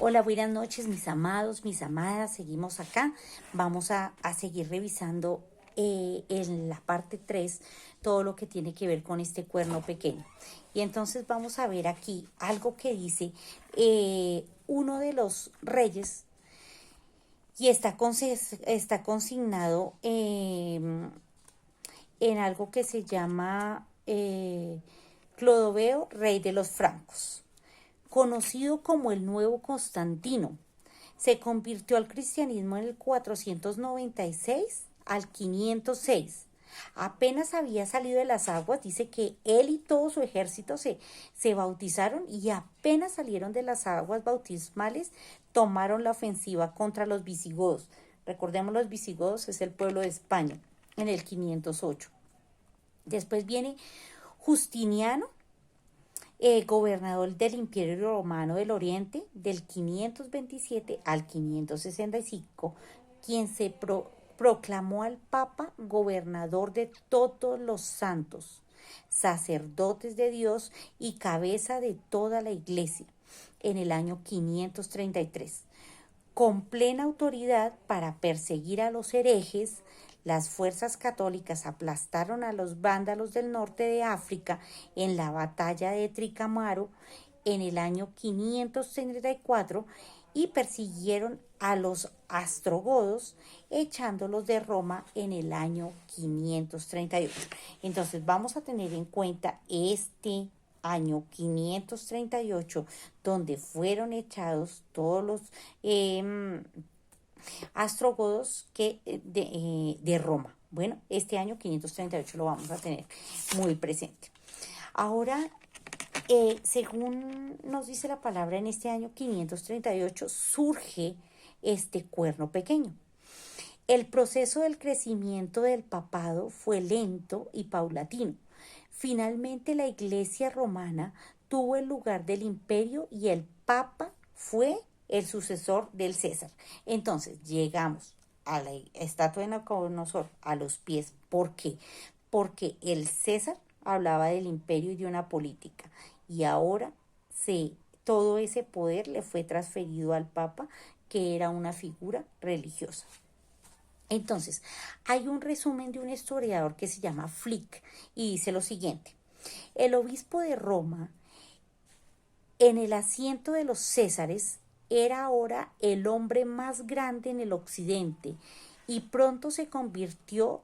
Hola, buenas noches, mis amados, mis amadas. Seguimos acá. Vamos a seguir revisando en la parte 3 todo lo que tiene que ver con este cuerno pequeño. Y entonces vamos a ver aquí algo que dice uno de los reyes y está consignado en algo que se llama Clodoveo, rey de los francos, conocido como el nuevo Constantino. Se convirtió al cristianismo en el 496 al 506. Apenas había salido de las aguas, dice que él y todo su ejército se bautizaron y apenas salieron de las aguas bautismales, tomaron la ofensiva contra los visigodos. Recordemos, los visigodos es el pueblo de España, en el 508. Después viene Justiniano, gobernador del Imperio Romano del Oriente del 527 al 565, quien se proclamó al Papa gobernador de todos los santos, sacerdotes de Dios y cabeza de toda la Iglesia en el año 533, con plena autoridad para perseguir a los herejes. Las fuerzas católicas aplastaron a los vándalos del norte de África en la batalla de Tricamaro en el año 534 y persiguieron a los astrogodos echándolos de Roma en el año 538. Entonces vamos a tener en cuenta este año 538, donde fueron echados todos los astrogodos de Roma. Bueno, este año 538 lo vamos a tener muy presente. Ahora, según nos dice la palabra, en este año 538 surge este cuerno pequeño. El proceso del crecimiento del papado fue lento y paulatino. Finalmente, la Iglesia romana tuvo el lugar del imperio y el papa fue el sucesor del César. Entonces, llegamos a la estatua de Nabucodonosor a los pies. ¿Por qué? Porque el César hablaba del imperio y de una política. Y ahora todo ese poder le fue transferido al papa, que era una figura religiosa. Entonces, hay un resumen de un historiador que se llama Flick y dice lo siguiente: el obispo de Roma, en el asiento de los Césares, era ahora el hombre más grande en el occidente y pronto se convirtió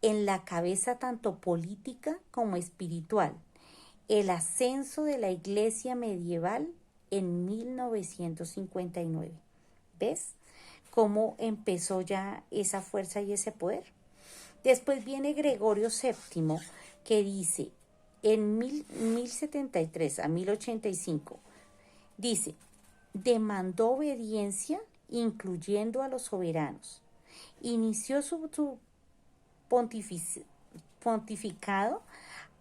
en la cabeza tanto política como espiritual. El ascenso de la iglesia medieval en 1959. ¿Ves cómo empezó ya esa fuerza y ese poder? Después viene Gregorio VII, que dice en 1073 a 1085, dice, demandó obediencia incluyendo a los soberanos. Inició su pontificado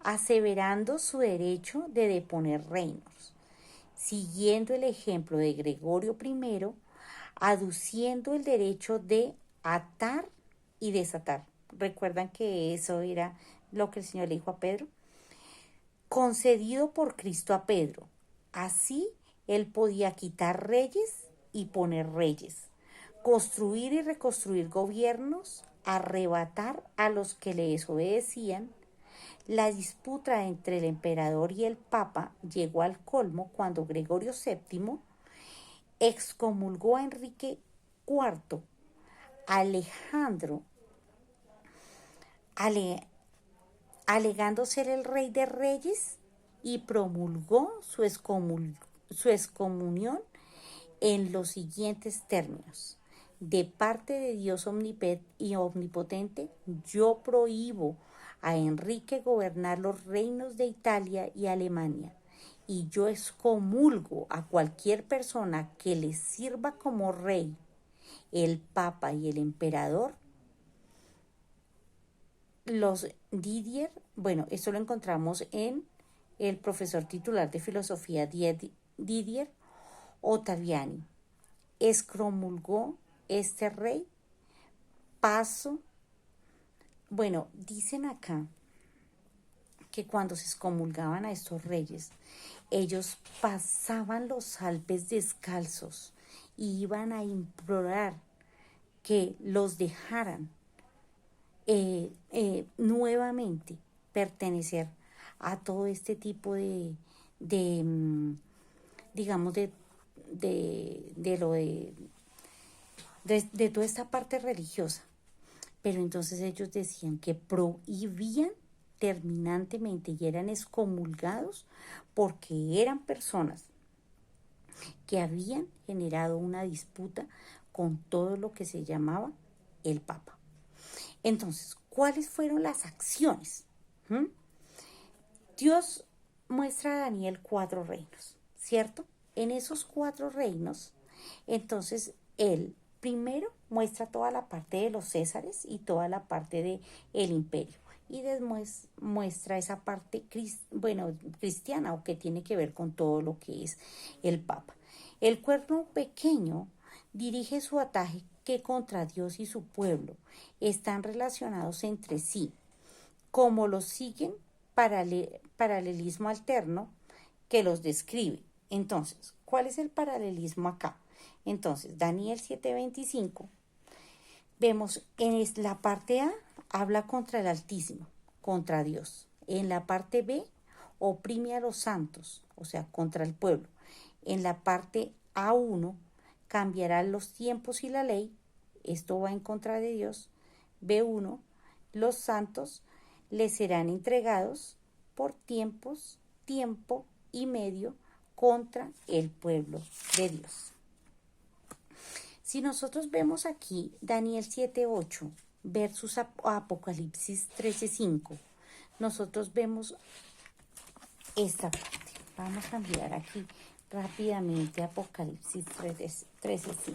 aseverando su derecho de deponer reinos, siguiendo el ejemplo de Gregorio I, aduciendo el derecho de atar y desatar. Recuerdan que eso era lo que el Señor le dijo a Pedro, concedido por Cristo a Pedro. Así él podía quitar reyes y poner reyes, construir y reconstruir gobiernos, arrebatar a los que le desobedecían. La disputa entre el emperador y el papa llegó al colmo cuando Gregorio VII excomulgó a Enrique IV, Alejandro, alegando ser el rey de reyes, y promulgó su excomunión en los siguientes términos: de parte de Dios omnipotente, yo prohíbo a Enrique gobernar los reinos de Italia y Alemania, y yo excomulgo a cualquier persona que le sirva como rey, el papa y el emperador. Los Didier, bueno, esto lo encontramos en el profesor titular de filosofía Didier Ottaviani. Excomulgó este rey, paso. Bueno, dicen acá que cuando se excomulgaban a estos reyes, ellos pasaban los Alpes descalzos y iban a implorar que los dejaran nuevamente pertenecer a todo este tipo de digamos, de lo de toda esta parte religiosa. Pero entonces ellos decían que prohibían terminantemente y eran excomulgados porque eran personas que habían generado una disputa con todo lo que se llamaba el Papa. Entonces, ¿cuáles fueron las acciones? Dios muestra a Daniel 4 reinos, ¿cierto? En esos 4 reinos, entonces él primero muestra toda la parte de los césares y toda la parte del imperio. Y después muestra esa parte cristiana o que tiene que ver con todo lo que es el Papa. El cuerno pequeño dirige su ataque que contra Dios y su pueblo están relacionados entre sí, como los siguen paralelismo alterno que los describe. Entonces, ¿cuál es el paralelismo acá? Entonces, Daniel 7:25, vemos en la parte A, habla contra el Altísimo, contra Dios. En la parte B, oprime a los santos, o sea, contra el pueblo. En la parte A1, cambiará los tiempos y la ley, esto va en contra de Dios. B1, los santos les serán entregados por tiempo y medio contra el pueblo de Dios. Si nosotros vemos aquí Daniel 7:8 versus Apocalipsis 13:5, nosotros vemos esta parte. Vamos a mirar aquí rápidamente Apocalipsis 13:5.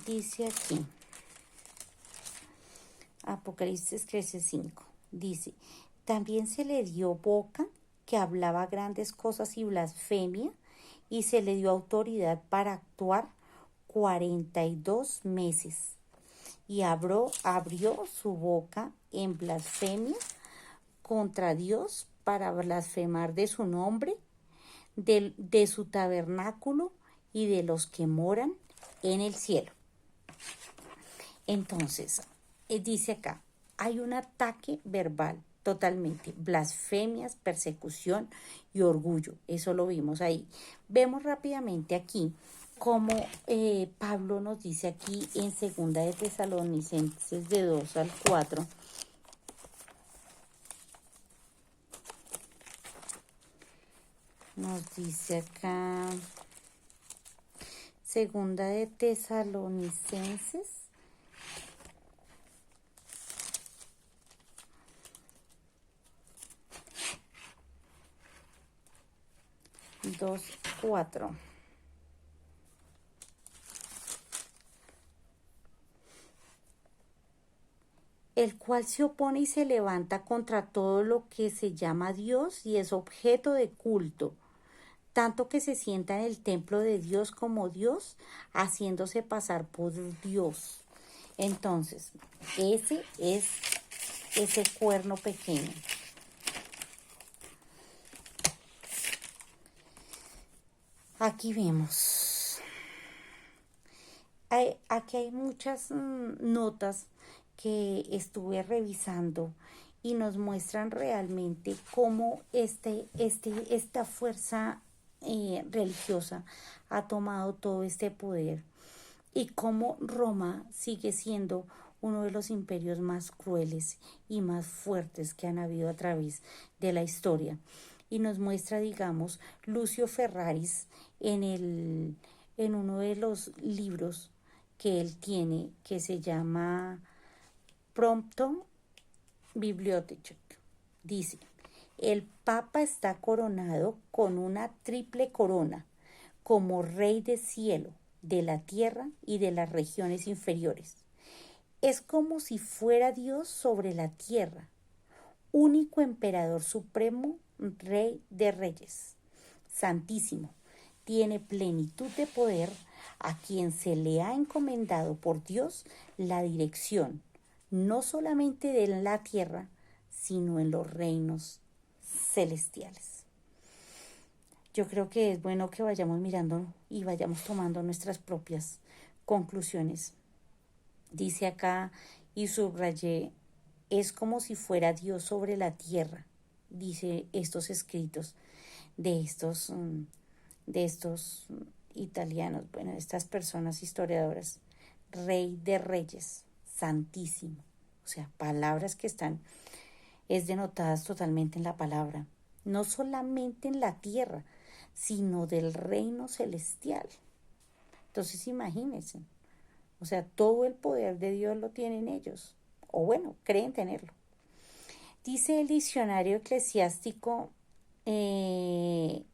Dice aquí, Apocalipsis 13:5, dice, también se le dio boca que hablaba grandes cosas y blasfemia, y se le dio autoridad para actuar 42 meses. Y abrió su boca en blasfemia contra Dios para blasfemar de su nombre, de su tabernáculo y de los que moran en el cielo. Entonces, dice acá, hay un ataque verbal totalmente, blasfemias, persecución y orgullo. Eso lo vimos ahí. Vemos rápidamente aquí como Pablo nos dice aquí en 2 de Tesalonicenses de 2-4. Nos dice acá 2 de Tesalonicenses 2:4. El cual se opone y se levanta contra todo lo que se llama Dios y es objeto de culto, tanto que se sienta en el templo de Dios como Dios, haciéndose pasar por Dios. Entonces, ese es ese cuerno pequeño. Aquí vemos. Aquí hay muchas notas que estuve revisando y nos muestran realmente cómo esta fuerza religiosa ha tomado todo este poder y cómo Roma sigue siendo uno de los imperios más crueles y más fuertes que han habido a través de la historia. Y nos muestra, digamos, Lucio Ferraris en uno de los libros que él tiene, que se llama Prompto Bibliothek. Dice, el Papa está coronado con una triple corona, como rey del cielo, de la tierra y de las regiones inferiores. Es como si fuera Dios sobre la tierra, único emperador supremo, rey de reyes, santísimo. Tiene plenitud de poder a quien se le ha encomendado por Dios la dirección, no solamente de la tierra, sino en los reinos celestiales. Yo creo que es bueno que vayamos mirando y vayamos tomando nuestras propias conclusiones. Dice acá y subrayé, es como si fuera Dios sobre la tierra, dice estos escritos de estos italianos, bueno, de estas personas historiadoras. Rey de reyes, santísimo. O sea, palabras que están denotadas totalmente en la palabra. No solamente en la tierra, sino del reino celestial. Entonces imagínense, o sea, todo el poder de Dios lo tienen ellos, o bueno, creen tenerlo. Dice el diccionario eclesiástico, dice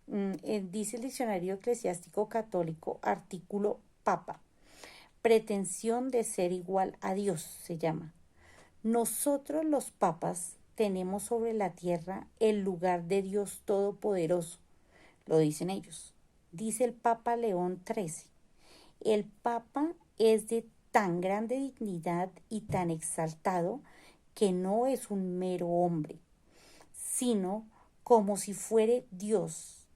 el diccionario eclesiástico católico, artículo papa, pretensión de ser igual a Dios se llama. Nosotros los papas tenemos sobre la tierra el lugar de Dios Todopoderoso, lo dicen ellos. Dice el Papa León XIII, el Papa es de tan grande dignidad y tan exaltado que no es un mero hombre, sino como si fuere Dios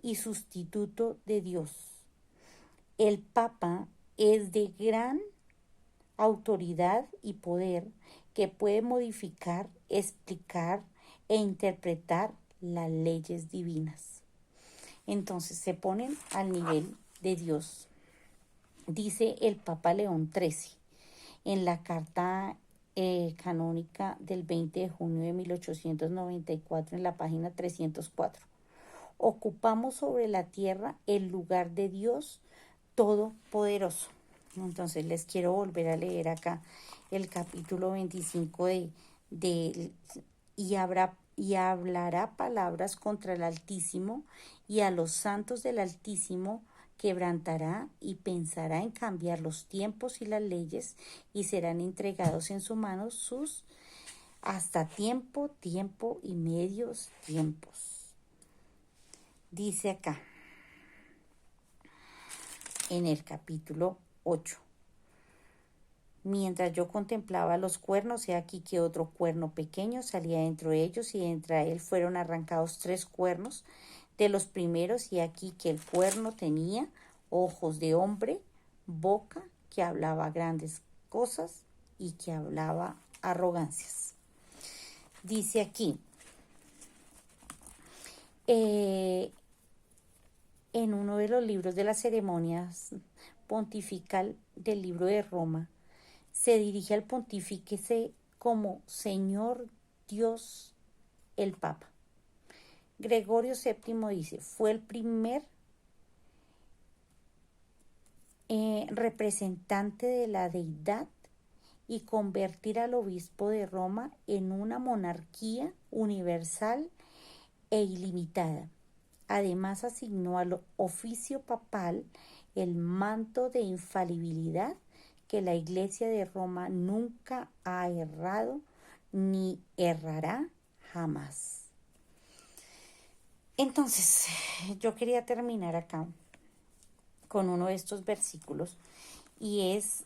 y sustituto de Dios. El Papa es de gran autoridad y poder que puede modificar, explicar e interpretar las leyes divinas. Entonces se ponen al nivel de Dios. Dice el Papa León XIII en la carta canónica del 20 de junio de 1894 en la página 304. Ocupamos sobre la tierra el lugar de Dios Todopoderoso. Entonces les quiero volver a leer acá el capítulo 25 de y hablará palabras contra el Altísimo, y a los santos del Altísimo quebrantará, y pensará en cambiar los tiempos y las leyes, y serán entregados en su mano sus hasta tiempo y medios tiempos. Dice acá en el capítulo 8. Mientras yo contemplaba los cuernos, he aquí que otro cuerno pequeño salía dentro de ellos, y entre él fueron arrancados 3 cuernos de los primeros, y aquí que el cuerno tenía ojos de hombre, boca que hablaba grandes cosas y que hablaba arrogancias. Dice aquí, en uno de los libros de las ceremonias pontifical del libro de Roma, se dirige al pontífice como Señor Dios el Papa. Gregorio VII dice, fue el primer representante de la deidad, y convertir al obispo de Roma en una monarquía universal e ilimitada. Además asignó al oficio papal el manto de infalibilidad que la Iglesia de Roma nunca ha errado ni errará jamás. Entonces, yo quería terminar acá con uno de estos versículos, y es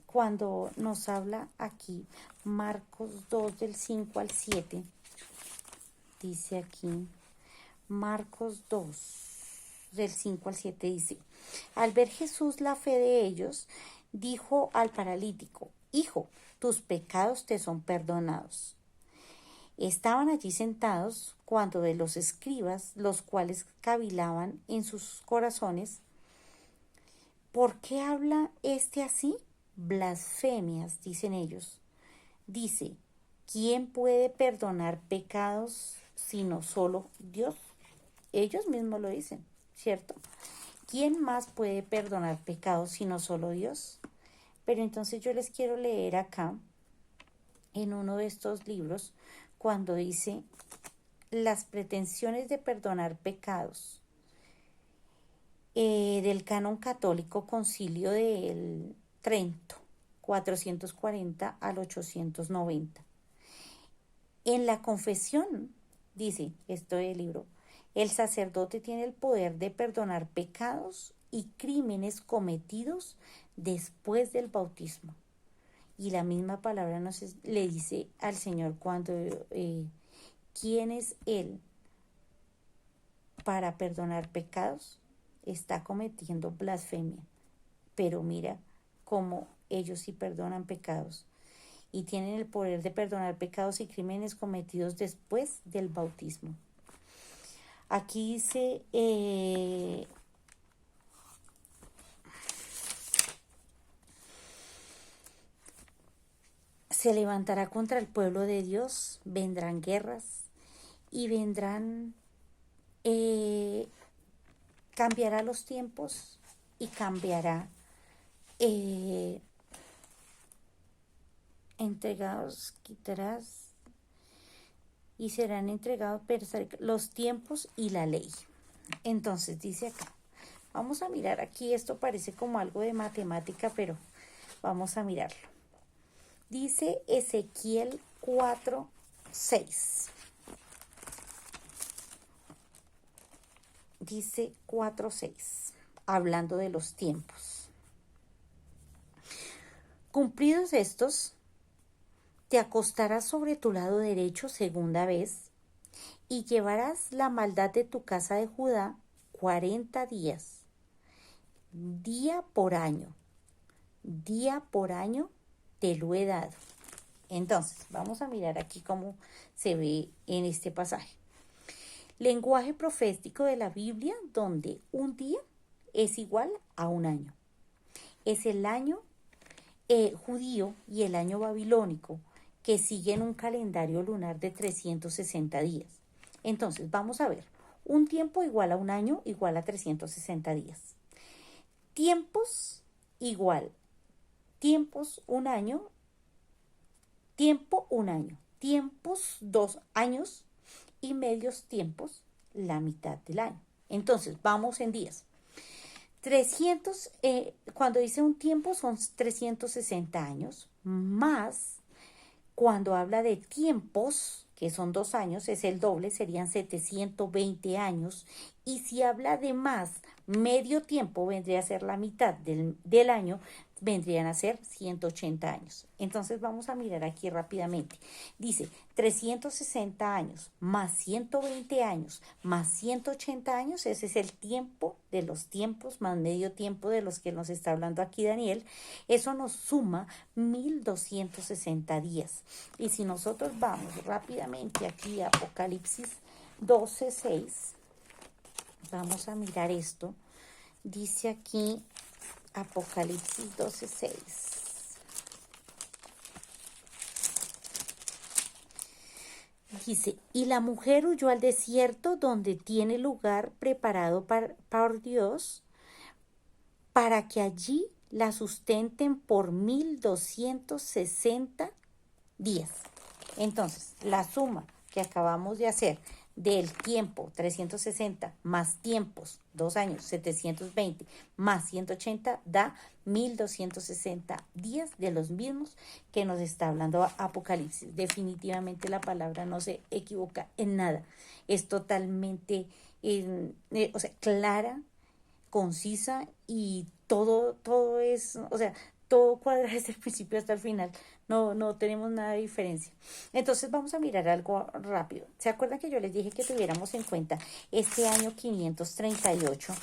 cuando nos habla aquí Marcos 2 del 5 al 7. Dice aquí, Marcos 2 del 5 al 7 dice, al ver Jesús la fe de ellos, dijo al paralítico, hijo, tus pecados te son perdonados. Estaban allí sentados cuando de los escribas, los cuales cavilaban en sus corazones, ¿por qué habla este así? Blasfemias, dicen ellos. Dice, ¿quién puede perdonar pecados sino solo Dios? Ellos mismos lo dicen, ¿cierto? ¿Quién más puede perdonar pecados sino solo Dios? Pero entonces yo les quiero leer acá, en uno de estos libros, cuando dice las pretensiones de perdonar pecados del canon católico Concilio del Trento, 440 al 890. En la confesión, dice esto del libro, El sacerdote tiene el poder de perdonar pecados y crímenes cometidos después del bautismo. Y la misma palabra le dice al Señor cuando, ¿quién es Él para perdonar pecados? Está cometiendo blasfemia. Pero mira cómo ellos sí perdonan pecados y tienen el poder de perdonar pecados y crímenes cometidos después del bautismo. Aquí dice, se levantará contra el pueblo de Dios, vendrán guerras y cambiará los tiempos y cambiará entregados, quitarás y serán entregados los tiempos y la ley. Entonces dice acá, vamos a mirar aquí, esto parece como algo de matemática, pero vamos a mirarlo. Dice Ezequiel 4:6. Dice 4:6, hablando de los tiempos. Cumplidos estos, te acostarás sobre tu lado derecho segunda vez y llevarás la maldad de tu casa de Judá 40 días, día por año te lo he dado. Entonces, vamos a mirar aquí cómo se ve en este pasaje. Lenguaje profético de la Biblia, donde un día es igual a un año. Es el año judío y el año babilónico, que siguen un calendario lunar de 360 días. Entonces, vamos a ver. Un tiempo igual a un año igual a 360 días. Tiempos igual. Tiempos un año. Tiempo un año. Tiempos 2 años. Y medios tiempos la mitad del año. Entonces, vamos en días. 300, cuando dice un tiempo son 360 años, más cuando habla de tiempos, que son 2 años, es el doble, serían 720 años. Y si habla de más, medio tiempo vendría a ser la mitad del año, vendrían a ser 180 años. Entonces vamos a mirar aquí rápidamente. Dice 360 años más 120 años más 180 años. Ese es el tiempo de los tiempos más medio tiempo de los que nos está hablando aquí Daniel. Eso nos suma 1260 días. Y si nosotros vamos rápidamente aquí a Apocalipsis 12:6, vamos a mirar esto. Dice aquí Apocalipsis 12:6. Dice, y la mujer huyó al desierto donde tiene lugar preparado por Dios para que allí la sustenten por 1260 días. Entonces, la suma que acabamos de hacer del tiempo 360 más tiempos 2 años 720 más 180 da 1260 días, de los mismos que nos está hablando Apocalipsis. Definitivamente la palabra no se equivoca en nada, es totalmente clara, concisa, y todo es, todo cuadra desde el principio hasta el final. No tenemos nada de diferencia. Entonces vamos a mirar algo rápido. ¿Se acuerdan que yo les dije que tuviéramos en cuenta este año 538,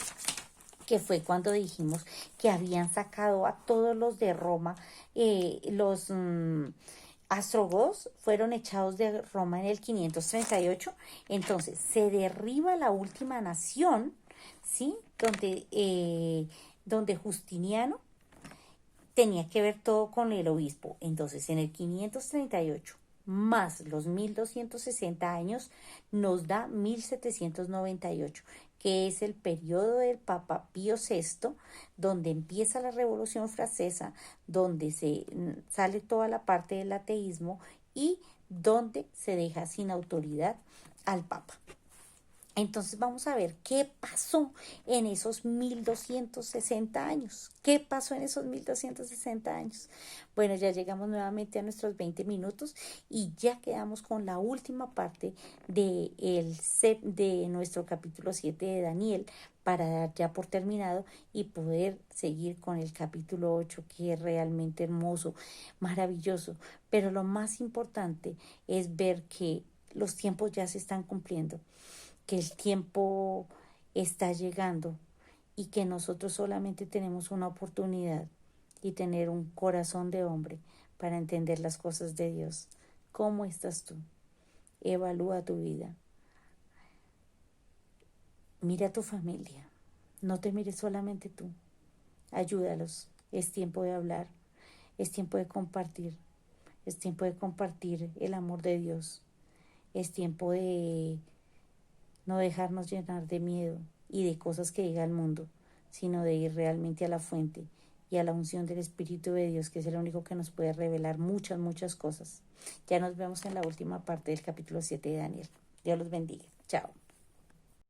que fue cuando dijimos que habían sacado a todos los de Roma, los ástrogos fueron echados de Roma en el 538? Entonces se derriba la última nación, ¿sí? Donde Justiniano tenía que ver todo con el obispo. Entonces, en el 538 más los 1260 años nos da 1798, que es el periodo del Papa Pío VI, donde empieza la Revolución Francesa, donde se sale toda la parte del ateísmo y donde se deja sin autoridad al Papa. Entonces vamos a ver qué pasó en esos 1260 años. ¿Qué pasó en esos 1260 años? Bueno, ya llegamos nuevamente a nuestros 20 minutos y ya quedamos con la última parte de nuestro capítulo 7 de Daniel para dar ya por terminado y poder seguir con el capítulo 8, que es realmente hermoso, maravilloso. Pero lo más importante es ver que los tiempos ya se están cumpliendo, que el tiempo está llegando y que nosotros solamente tenemos una oportunidad y tener un corazón de hombre para entender las cosas de Dios. ¿Cómo estás tú? Evalúa tu vida. Mira a tu familia. No te mires solamente tú. Ayúdalos. Es tiempo de hablar. Es tiempo de compartir. Es tiempo de compartir el amor de Dios. Es tiempo de no dejarnos llenar de miedo y de cosas que diga el mundo, sino de ir realmente a la fuente y a la unción del Espíritu de Dios, que es el único que nos puede revelar muchas, muchas cosas. Ya nos vemos en la última parte del capítulo 7 de Daniel. Dios los bendiga. Chao.